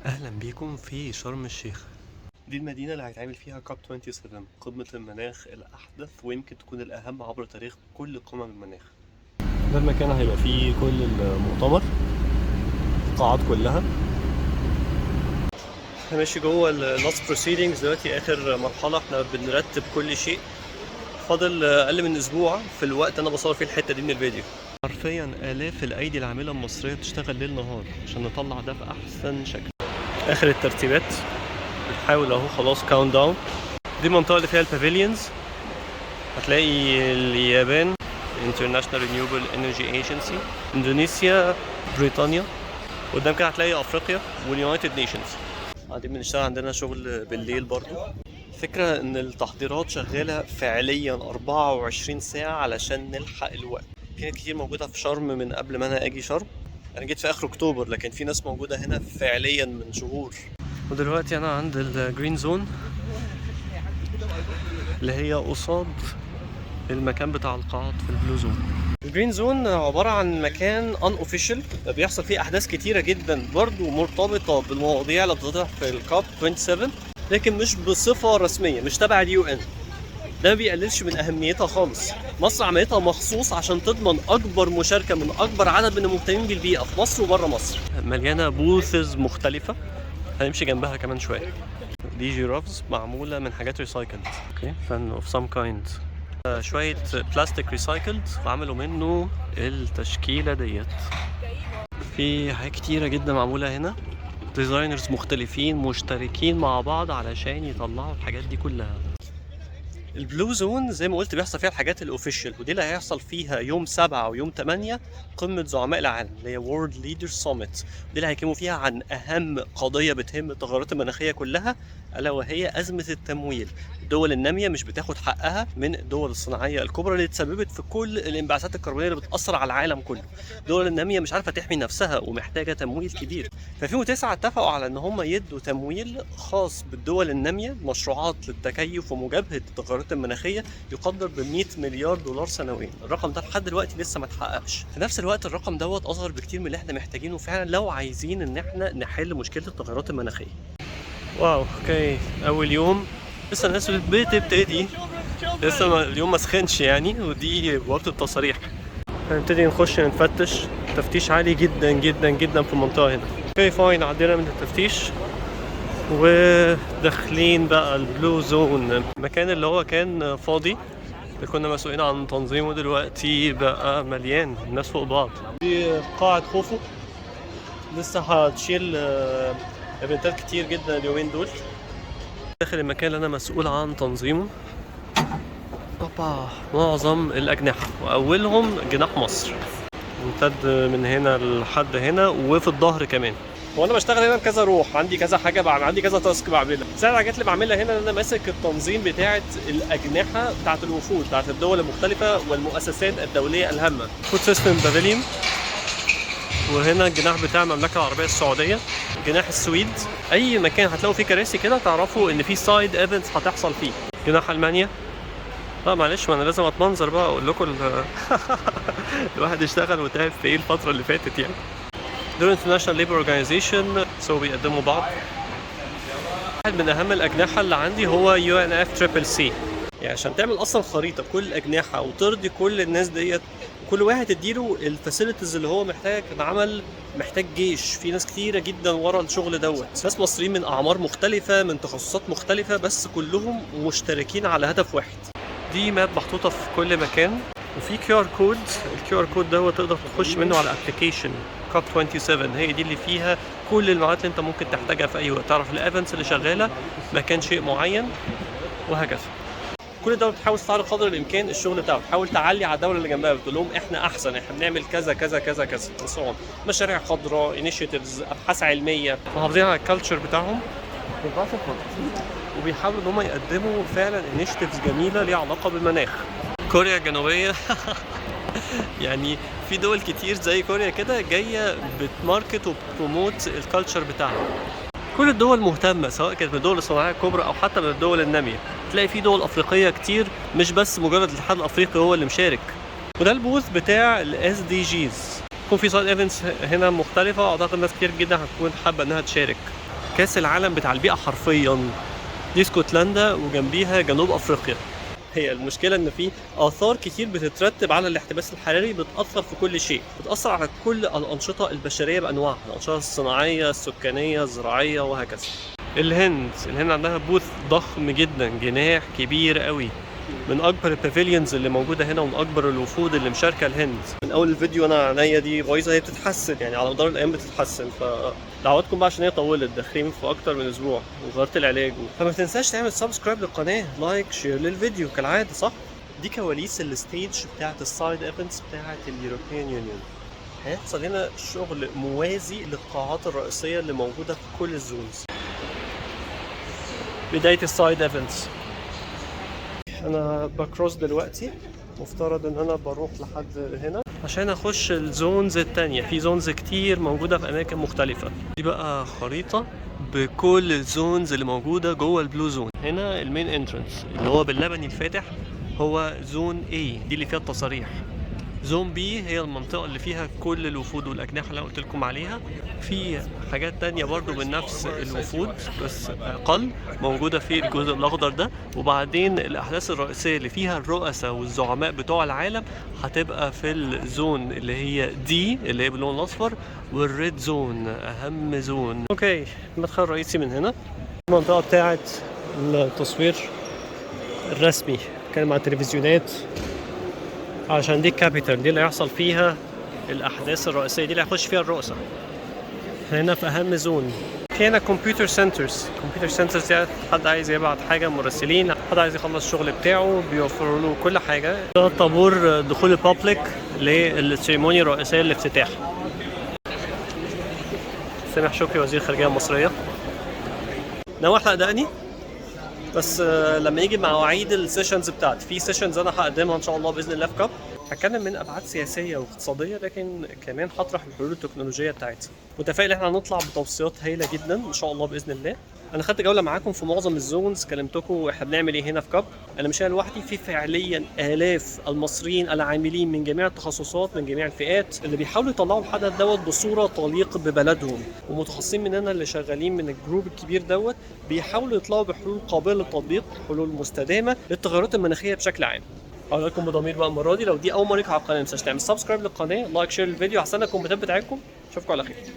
اهلا بيكم في شرم الشيخ. دي المدينة اللي هيتعمل فيها كاب 27، قمة المناخ الأحدث ويمكن تكون الأهم عبر تاريخ كل قمم المناخ. ده المكان هيبقى فيه كل المؤتمر، القاعات كلها. احنا ماشي جوه اللاست بروسيدنجز دلوقتي، آخر مرحلة. احنا بنرتب كل شيء. فاضل أقل من أسبوع في الوقت أنا بصور فيه الحتة دي من الفيديو. حرفيا آلاف الأيدي العاملة المصرية بتشتغل ليل نهار عشان نطلع ده في أحسن شكل. آخر الترتيبات بنحاول اهو، خلاص كاونت داون. دي المنطقة اللي فيها البافيليونز. هتلاقي اليابان International Renewable Energy Agency، اندونيسيا، بريطانيا. قدام كده هتلاقي افريقيا واليونايتد نيشنز. قاعدين بنشتغل، عندنا شغل بالليل برضو. الفكرة ان التحضيرات شغالة فعليا 24 ساعة علشان نلحق الوقت. في ناس كتير موجودة في شرم من قبل ما انا اجي شرم. انا جيت في اخر اكتوبر، لكن في ناس موجودة هنا فعليا من شهور. ودلوقتي انا عند الجرين زون اللي هي قصاد المكان بتاع القاعات في البلو زون. الجرين زون عبارة عن مكان ان اوفيشال بيحصل فيه احداث كتيرة جدا برضو مرتبطة بالمواضيع اللي بتطرح في الكاب 27، لكن مش بصفة رسمية، مش تبع اليو ان. ده ما بيقللش من اهميتها خالص. مصر عملتها مخصوص عشان تضمن اكبر مشاركة من اكبر عدد من المهتمين بالبيئة في مصر وبره مصر. مليانة بوثز مختلفة، هنمشي جنبها كمان شوية. دي جيرافز معمولة من حاجات ريسايكلد، اوكي، فن اوف سام كايند. شوية بلاستيك ريسايكلد وعملوا منه التشكيلة ديت. في حاجات كتيرة جدا معمولة هنا، ديزاينرز مختلفين مشتركين مع بعض علشان يطلعوا الحاجات دي كلها. البلو زون زي ما قلت بيحصل فيها الحاجات الاوفيشال، ودي اللي هيحصل فيها يوم 7 ويوم 8 قمة زعماء العالم اللي هي وورلد ليدر سوميت. دي اللي هيكلموا فيها عن اهم قضية بتهم التغيرات المناخية كلها، الا وهي ازمة التمويل. الدول النامية مش بتاخد حقها من الدول الصناعية الكبرى اللي تسببت في كل الانبعاثات الكربونية اللي بتأثر على العالم كله. الدول النامية مش عارفة تحمي نفسها ومحتاجة تمويل كبير. ففي 9 اتفقوا على ان هم يدوا تمويل خاص بالدول النامية، مشروعات للتكيف ومجابهة التغيرات المناخية يقدر ب 100 مليار دولار سنويا. الرقم ده لحد دلوقتي لسه ما اتحققش. في نفس الوقت الرقم دوت اصغر بكتير من اللي احنا محتاجينه فعلا لو عايزين ان احنا نحل مشكلة التغيرات المناخية. واو، اوكي، اول يوم لسه الناس بتبتدي، لسه اليوم ما سخنش يعني، ودي بوابة التصاريح. هنبتدي نخش نفتش تفتيش عالي جدا جدا جدا في المنطقة هنا. اوكي فاين، عدينا من التفتيش وداخلين بقى البلو زون، المكان اللي هو كان فاضي اللي كنا مسؤولين عن تنظيمه دلوقتي بقى مليان الناس فوق بعض. دي قاعة خوفو، لسه هتشيل ايفنتات كتير جدا اليومين دول. داخل المكان اللي انا مسؤول عن تنظيمه طبعا معظم الاجنحة، واولهم جناح مصر ممتد من هنا لحد هنا وفي الظهر كمان. وانا بشتغل هنا بكذا روح، عندي كذا حاجه بعمل، عندي كذا تاسك بعملها. بس الحاجات اللي بعملها هنا ان انا ماسك التنظيم بتاعه الاجنحه بتاعه الوفود بتاعه الدول المختلفه والمؤسسات الدوليه الهامه. فود سيستم بافيليون، وهنا الجناح بتاع المملكه العربيه السعوديه، جناح السويد. اي مكان هتلاقوا فيه كراسي كده تعرفوا ان في سايد ايفنتس هتحصل فيه. جناح المانيا. لا معلش، ما انا لازم اتمنظر بقى اقول لكم الواحد اشتغل وتعب في ايه الفتره اللي فاتت يعني. دول International Labour Organization، سو بيقدموا بعض. واحد من اهم الاجنحه اللي عندي هو UNFCCC، يعني عشان تعمل اصلا خريطه بكل الاجنحه وترضي كل الناس ديت، وكل واحد تديله الفاسيلتيز اللي هو محتاج عمل. محتاج جيش، في ناس كتيره جدا ورا الشغل دوت، ناس مصريين من اعمار مختلفه من تخصصات مختلفه، بس كلهم مشتركين على هدف واحد. دي ماب محطوطه في كل مكان، وفي QR كود. الQR كود دوت تقدر تخش منه على ابلكيشن كاب 27، هي دي اللي فيها كل المعلومات اللي انت ممكن تحتاجها في اي وقت، تعرف الايفنتس اللي شغاله، مكان شيء معين، وهكذا. كل دوله بتحاول تستعرض قدر الامكان الشغل بتاعها، تحاول تعلي على الدوله اللي جنبها، بتقول لهم احنا احسن، احنا بنعمل كذا كذا كذا كذا، وصون مشاريع خضراء، انيشيتيفز، ابحاث علميه، محافظين على الكالتشر بتاعهم، وبيحاولوا ان هم يقدموا فعلا انيشيتيفز جميله ليها علاقه بالمناخ. كوريا الجنوبيه يعني في دول كتير زي كوريا كده جايه بتماركت وبتبروموت الكالتشر بتاعها. كل الدول مهتمه، سواء كانت من الدول الصناعيه الكبرى او حتى من الدول الناميه. تلاقي في دول افريقيه كتير، مش بس مجرد الاتحاد الافريقي هو اللي مشارك. وده البوث بتاع الاس دي جيز. يكون في سايد ايفنتس هنا مختلفه، اعتقد ناس كتير جدا هتكون حابه انها تشارك. كاس العالم بتاع البيئة حرفيا. دي اسكتلندا وجنبيها جنوب افريقيا. هي المشكلة ان في اثار كتير بتترتب على الاحتباس الحراري، بتأثر في كل شيء، بتأثر على كل الانشطة البشرية بانواعها، الانشطة الصناعية، السكانية، الزراعية، وهكذا. الهند عندها بوث ضخم جدا، جناح كبير قوي، من اكبر البافيليونز اللي موجوده هنا، ومن اكبر الوفود اللي مشاركه الهند. من اول الفيديو انا عينيا دي بايظه، هي بتتحسن يعني على مدار الايام بتتحسن، فدعواتكم بقى عشان هي طولت، داخلين في اكتر من اسبوع وغيرت العلاج. فما تنساش تعمل سبسكرايب للقناه، لايك، شير للفيديو كالعاده، صح؟ دي كواليس الستيج بتاعت السايد ايفنتس بتاعت اليوروبيان يونيون. هيحصل هنا شغل موازي للقاعات الرئيسيه اللي موجوده في كل الزونز. بدايه السايد ايفنتس. انا بكروس دلوقتي، مفترض ان انا بروح لحد هنا عشان اخش الزونز التانية. في زونز كتير موجودة في اماكن مختلفة. دي بقى خريطة بكل الزونز اللي موجودة جوه البلو زون. هنا المين انترنس اللي هو باللبني الفاتح هو زون A، دي اللي فيها التصاريح. زون بي هي المنطقة اللي فيها كل الوفود والأجنحة اللي أنا قلت لكم عليها. في حاجات تانية برضو من نفس الوفود بس أقل موجودة في الجزء الأخضر ده. وبعدين الأحداث الرئيسية اللي فيها الرؤساء والزعماء بتوع العالم هتبقى في الزون اللي هي دي اللي هي باللون الأصفر، والريد زون أهم زون. أوكي، المدخل الرئيسي من هنا، المنطقة بتاعة التصوير الرسمي، كان مع التلفزيونات، عشان دي الكابيتال، دي اللي هيحصل فيها الأحداث الرئيسية، دي اللي هيخش فيها الرؤساء. هنا في أهم زون. في هنا كمبيوتر سنترز. كمبيوتر سنترز يعني حد عايز يبعت حاجة، مراسلين، حد عايز يخلص الشغل بتاعه بيوفروا له كل حاجة. ده طابور دخول البابليك للسيريمونيا الرئيسية للافتتاح. سامح شكري وزير الخارجية المصرية. ناوي أحلق دقني بس لما يجي مواعيد السيشنز بتاعتي. في سيشنز انا هقدمها ان شاء الله باذن الله في كاب، هتكلم من ابعاد سياسيه واقتصاديه، لكن كمان هطرح الحلول التكنولوجيه بتاعتها. متفائل احنا هنطلع بتوصيات هايله جدا ان شاء الله باذن الله. انا خدت جوله معاكم في معظم الزونز، كلمتكم احنا بنعمل ايه هنا في كاب. انا مش انا لوحدي، في فعليا الاف المصريين العاملين من جميع التخصصات، من جميع الفئات، اللي بيحاولوا يطلعوا الحدث دوت بصوره تليق ببلدهم، ومتخصصين مننا اللي شغالين من الجروب الكبير دوت بيحاولوا يطلعوا بحلول قابله للتطبيق، حلول مستدامه للتغيرات المناخيه بشكل عام. اقول لكم بضمير بقى المره دي، لو دي اول مره ليك على القناه ما تنساش تعمل سبسكرايب للقناه، لايك، شير الفيديو. هستنى الكومنتات بتاعتكم. اشوفكم على خير.